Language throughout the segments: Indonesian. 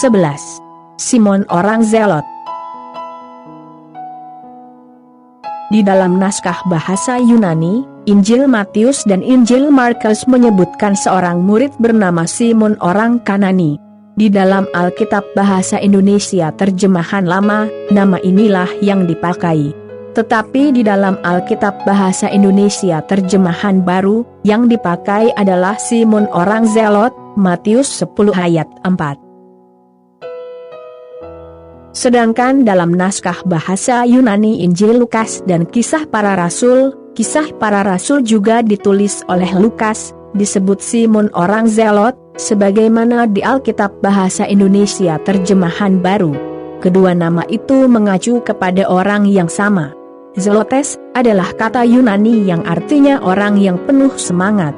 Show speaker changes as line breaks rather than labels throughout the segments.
11. Simon orang Zelot. Di dalam naskah bahasa Yunani, Injil Matius dan Injil Markus menyebutkan seorang murid bernama Simon orang Kanani. Di dalam Alkitab bahasa Indonesia terjemahan lama, nama inilah yang dipakai. Tetapi di dalam Alkitab bahasa Indonesia terjemahan baru, yang dipakai adalah Simon orang Zelot, Matius 10 ayat 4. Sedangkan dalam naskah bahasa Yunani Injil Lukas dan Kisah Para Rasul juga ditulis oleh Lukas, disebut Simon orang Zelot, sebagaimana di Alkitab bahasa Indonesia terjemahan baru. Kedua nama itu mengacu kepada orang yang sama. Zelotes adalah kata Yunani yang artinya orang yang penuh semangat.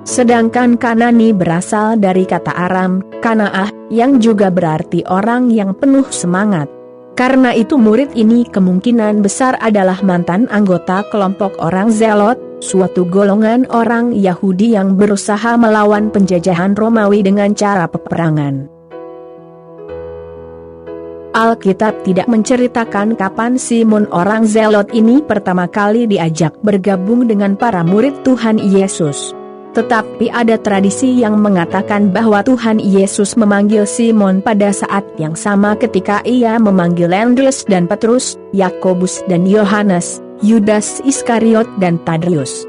Sedangkan Kanani berasal dari kata Aram, Kanaah, yang juga berarti orang yang penuh semangat. Karena itu murid ini kemungkinan besar adalah mantan anggota kelompok orang Zelot, suatu golongan orang Yahudi yang berusaha melawan penjajahan Romawi dengan cara peperangan. Alkitab tidak menceritakan kapan Simon orang Zelot ini pertama kali diajak bergabung dengan para murid Tuhan Yesus. Tetapi ada tradisi yang mengatakan bahwa Tuhan Yesus memanggil Simon pada saat yang sama ketika ia memanggil Andreas dan Petrus, Yakobus dan Yohanes, Yudas Iskariot dan Tadeus.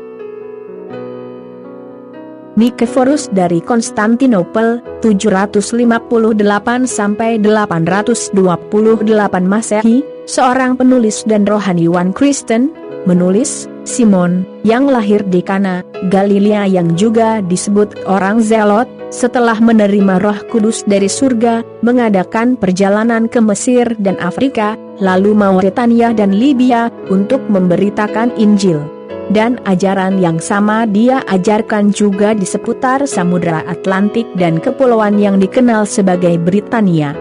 Nikeforus dari Konstantinopel, 758–828 Masehi, seorang penulis dan rohaniwan Kristen, menulis, Simon, yang lahir di Kana, Galilea yang juga disebut orang Zelot, setelah menerima Roh Kudus dari surga, mengadakan perjalanan ke Mesir dan Afrika, lalu Mauretania dan Libya, untuk memberitakan Injil. Dan ajaran yang sama dia ajarkan juga di seputar Samudra Atlantik dan kepulauan yang dikenal sebagai Britania.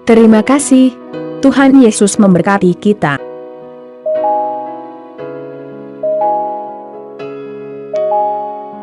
Terima kasih. Tuhan Yesus memberkati kita.